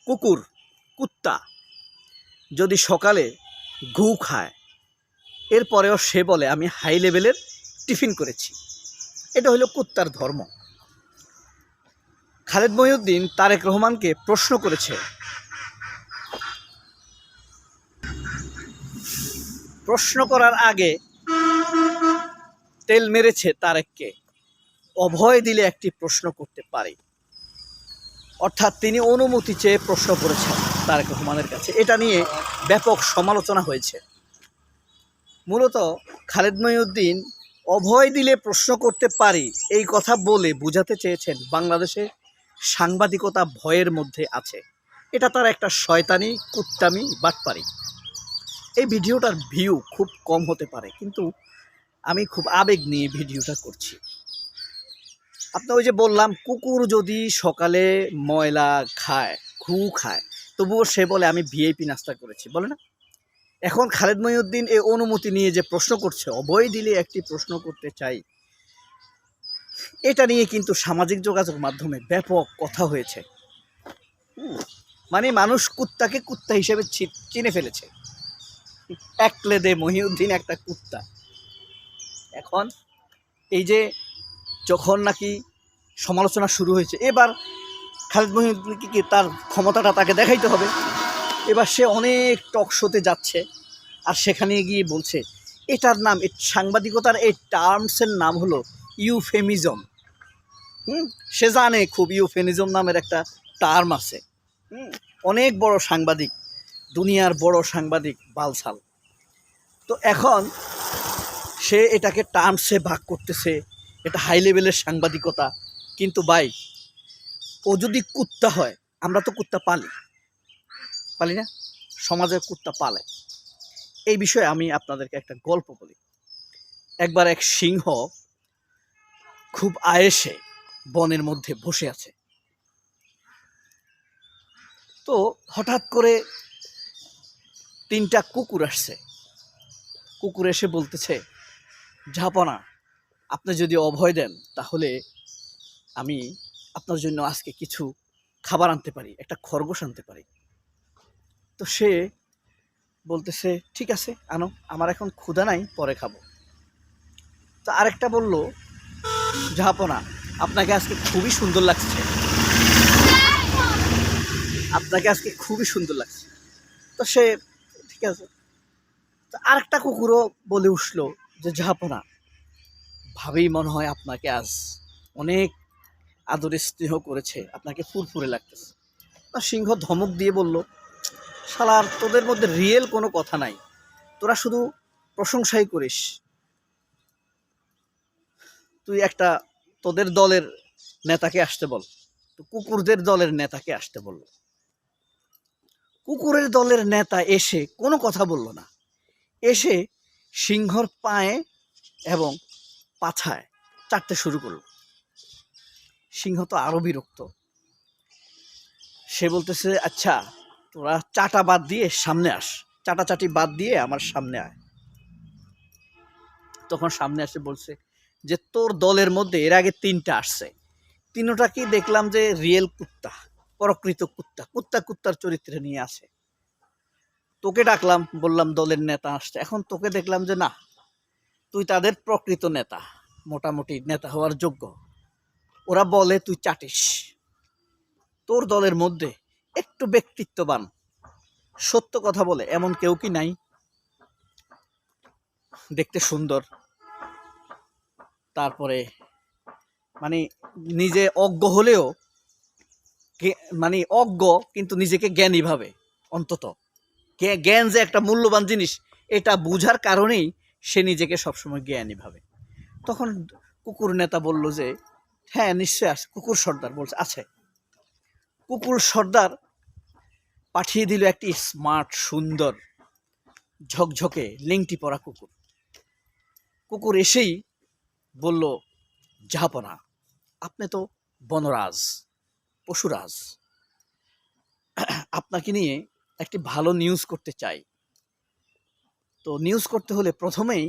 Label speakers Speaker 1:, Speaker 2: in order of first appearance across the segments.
Speaker 1: কুকুর, কুত্তা যদি সকালে ঘু খায়, এরপরেও সে বলে আমি হাই লেভেলের টিফিন করেছি। এটা হলো কুত্তার ধর্ম। খালেদ মহিউদ্দিন তারেক রহমানকে প্রশ্ন করেছে, প্রশ্ন করার আগে তেল মেরেছে তারেককে, অভয় দিলে একটি প্রশ্ন করতে পারে। অর্থাৎ তিনি অনুমতি চেয়ে প্রশ্ন করেছেন তারেক রহমানের কাছে। এটা নিয়ে ব্যাপক সমালোচনা হয়েছে। মূলত খালেদ মহিউদ্দিন অভয় দিলে প্রশ্ন করতে পারি এই কথা বলে বোঝাতে চেয়েছেন বাংলাদেশে সাংবাদিকতা ভয়ের মধ্যে আছে। এটা তার একটা শয়তানি, কুত্তামি, বাটপারি। এই ভিডিওটার ভিউ খুব কম হতে পারে, কিন্তু আমি খুব আবেগ নিয়ে ভিডিওটা করছি। আপনার ওই যে বললাম, কুকুর যদি সকালে ময়লা খায়, ঘু খায়, তবুও সে বলে আমি ভিআইপি নাস্তা করেছি, বলে না? এখন খালেদ মহিউদ্দিন এই অনুমতি নিয়ে যে প্রশ্ন করছে, অভয় দিলে একটি প্রশ্ন করতে চাই, এটা নিয়ে কিন্তু সামাজিক যোগাযোগ মাধ্যমে ব্যাপক কথা হয়েছে। মানে মানুষ কুত্তাকে কুত্তা হিসেবে চিনে ফেলেছে। একলেদে মহিউদ্দিন একটা কুত্তা। এখন এই যে যখন নাকি সমালোচনা শুরু হয়েছে, এবার খালেদ মহিউদ্দিনকে কি তার ক্ষমতাটা তাকে দেখাইতে হবে। এবার সে অনেক টক শোতে যাচ্ছে, আর সেখানে গিয়ে বলছে এটার নাম, সাংবাদিকতার এই টার্মসের নাম হলো ইউফেমিজম। সে জানে খুব ইউফেমিজম নামের একটা টার্ম আছে। অনেক বড় সাংবাদিক, দুনিয়ার বড় সাংবাদিক বালসাল। তো এখন সে এটাকে টার্মসে ভাগ করতেছে, এটা হাই লেভেলের সাংবাদিকতা। কিন্তু ভাই, ও যদি কুত্তা হয়, আমরা তো কুত্তা পালি না? সমাজের কুত্তা পালে। এই বিষয়ে আমি আপনাদেরকে একটা গল্প বলি। একবার এক সিংহ খুব আয়েসে বনের মধ্যে বসে আছে। তো হঠাৎ করে 3টা কুকুর আসছে। কুকুর এসে বলতেছে, জাহাপনা, আপনি যদি অভয় দেন তাহলে আমি আপনার জন্য আজকে কিছু খাবার আনতে পারি, একটা খরগোশ আনতে পারি। তো সে বলতেছে ঠিক আছে, আনো, আমার এখন ক্ষুধা নাই, পরে খাবো। তো আরেকটা বলল, জাহাপনা, আপনাকে আজকে খুবই সুন্দর লাগছে, আপনাকে আজকে খুবই সুন্দর লাগছে। তো সে ঠিক আছে। তো আরেকটা কুকুরও বলে উঠলো যে জাহাপনা, ভাবেই মনে হয় আপনাকে আজ অনেক আদরে স্নেহ করেছে, আপনাকে ফুরফুরে লাগতেছে। তা সিংহ ধমক দিয়ে বলল, শালার, তোদের মধ্যে রিয়েল কোনো কথা নাই, তোরা শুধু প্রশংসাই করিস। তুই একটা তোদের দলের নেতাকে আসতে বল। তো কুকুরদের দলের নেতাকে আসতে বলল। কুকুরের দলের নেতা এসে কোনো কথা বলল না, এসে সিংহর পায়ে এবং পাছায় চাটতে শুরু করলো। সিংহ তো আরো বিরক্ত। সে বলতেছে, আচ্ছা তোরা চাটা বাদ দিয়ে সামনে আস, চাটাচাটি বাদ দিয়ে আমার সামনে আয়। তখন সামনে আসে বলছে যে তোর দলের মধ্যে এর আগে 3টা আসছে, 3টাকেই দেখলাম যে রিয়েল কুত্তা, প্রকৃত কুত্তা, কুত্তার চরিত্রে নিয়ে আসে। তোকে ডাকলাম, বললাম দলের নেতা আসছে, এখন তোকে দেখলাম যে না, তুই তাদের প্রকৃত নেতা, মোটামুটি নেতা হওয়ার যোগ্য। ওরা বলে তুই চাটিস। তোর দলের মধ্যে একটু ব্যক্তিত্ববান, সত্য কথা বলে এমন কেউ কি নাই? দেখতে সুন্দর, তারপরে মানে নিজে অজ্ঞ হলেও, মানে অজ্ঞ কিন্তু নিজেকে জ্ঞানী ভাবে। অন্তত জ্ঞান যে একটা মূল্যবান জিনিস, এটা বুঝার কারণেই সে নিজেকে সবসময় জ্ঞানী ভাবে। তখন কুকুর নেতা বলল যে হ্যাঁ নিশ্চয় আছে। কুকুর সর্দার বলছে আছে। কুকুর সর্দার পাঠিয়ে দিল একটি স্মার্ট, সুন্দর, ঝকঝকে লিংটি পরা কুকুর। কুকুর এসেই বলল, জাহাপনা, আপনি তো বনরাজ, পশুরাজ, আপনাকে নিয়ে একটি ভালো নিউজ করতে চাই। তো নিউজ করতে হলে প্রথমেই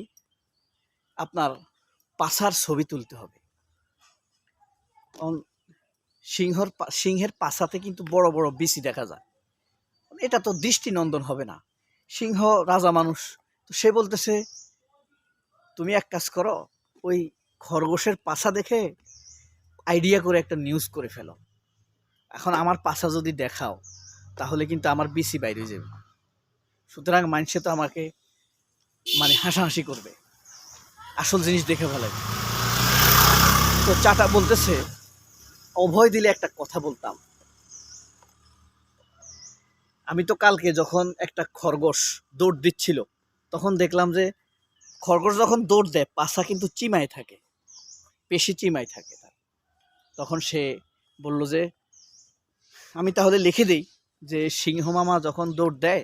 Speaker 1: আপনার পাছার ছবি তুলতে হবে। সিংহের পাছাতে কিন্তু বড় বড় বিচি দেখা যায়। এটা তো দৃষ্টিনন্দন হবে না। সিংহ রাজা মানুষ, তো সে বলতেছে তুমি এক কাজ করো, ওই খরগোশের পাছা দেখে আইডিয়া করে একটা নিউজ করে ফেলো। এখন আমার পাছা যদি দেখাও তাহলে কিন্তু আমার বিসি বাইরে যাবে, সুতরাং মানুষে তো আমাকে মানে হাসাহাসি করবে, আসল জিনিস দেখে ভালো লাগে। তো চাটা বলতেছে অভয় দিলে একটা কথা বলতাম। আমি তো কালকে যখন একটা খরগোশ দৌড় দিচ্ছিল তখন দেখলাম যে খরগোশ যখন দৌড় দেয় পাছা কিন্তু চিমায় থাকে, পেশি চিমায় থাকে তার। তখন সে বলল যে আমি তাহলে লিখে দিই যে সিংহ মামা যখন দৌড় দেয়,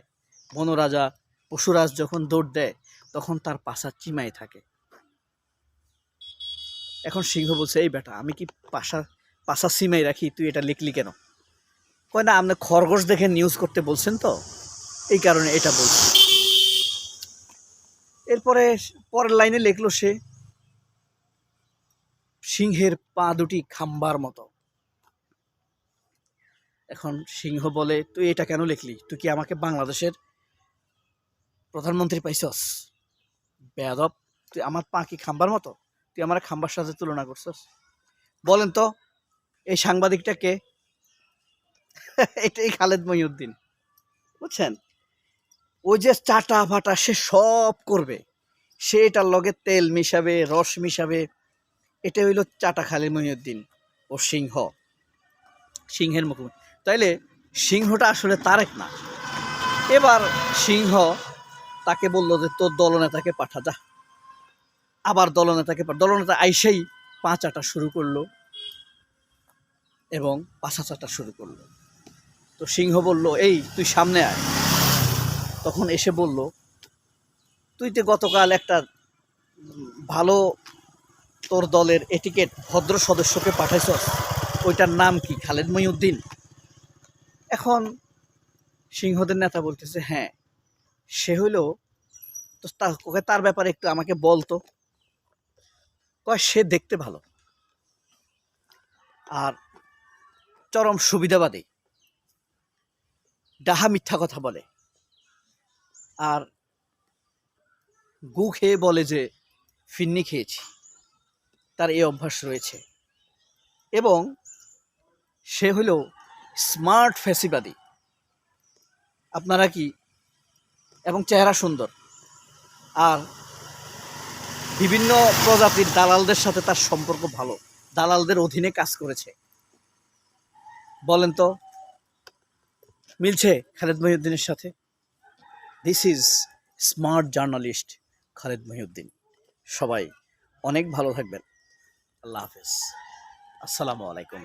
Speaker 1: বনরাজা পশুরাজ যখন দৌড় দেয় তখন তার পাছা চিমায় থাকে। এখন সিংহ বলছে এই বেটা আমি কি পাছা চিমাই রাখি, তুই এটা লিখলি কেন? কয় না, আপনি খরগোশ দেখে নিউজ করতে বলছেন তো এই কারণে এটা বলছি। এরপরে পরের লাইনে লিখলো সে সিংহের পা দুটি খাম্বার মতো। এখন সিংহ বলে তুই এটা কেন লিখলি? তুই কি আমাকে বাংলাদেশের প্রধানমন্ত্রী পাইছস? বেয়াদব, তুই আমার পা কি খাম্বার মতো? তুই আমার খাম্বার সাথে তুলনা করছস? বলেন তো এই সাংবাদিকটা কে? এটাই খালেদ মহিউদ্দিন, বুঝছেন? ওই যে চাটা ফাটা সে সব করবে, সে এটার লগে তেল মিশাবে, রস মিশাবে। এটা হইল চাটা খালেদ মহিউদ্দিন ও সিংহের মুখোমুখি। তাইলে সিংহটা আসলে তারেক না। এবার সিংহ তাকে বলল যে তোর দলনেতাকে পাঠা যা। আবার দলনেতা আইসেই পা চাটা শুরু করলো এবং পাছা চাটা শুরু করলো। তো সিংহ বলল এই তুই সামনে আয়। তখন এসে বলল তুই তো গতকাল একটা ভালো তোর দলের এটিকেট ভদ্র সদস্যকে পাঠাইছস, ওইটার নাম কি? খালেদ মহিউদ্দিন। এখন সিংহদের নেতা বলতেছে হ্যাঁ সে হইল, তো তার ব্যাপারে একটু আমাকে বলতো। কয় সে দেখতে ভালো আর চরম সুবিধাবাদী, ডাহা মিথ্যা কথা বলে, আর গু খেয়ে বলে যে ফিন্নি খেয়েছি, তার এই অভ্যাস রয়েছে। এবং সে হইল স্মার্ট ফ্যাসিবাদী। আপনারা কি, এবং চেহারা সুন্দর, আর বিভিন্ন প্রজাতির দালালদের সাথে তার সম্পর্ক ভালো, দালালদের অধীনে কাজ করেছে। বলেন তো মিলছে খালেদ মহিউদ্দিনের সাথে? This is smart journalist Khaled Mohiuddin. সবাই অনেক ভালো থাকবেন। আল্লাহ হাফেজ, আসসালামু আলাইকুম।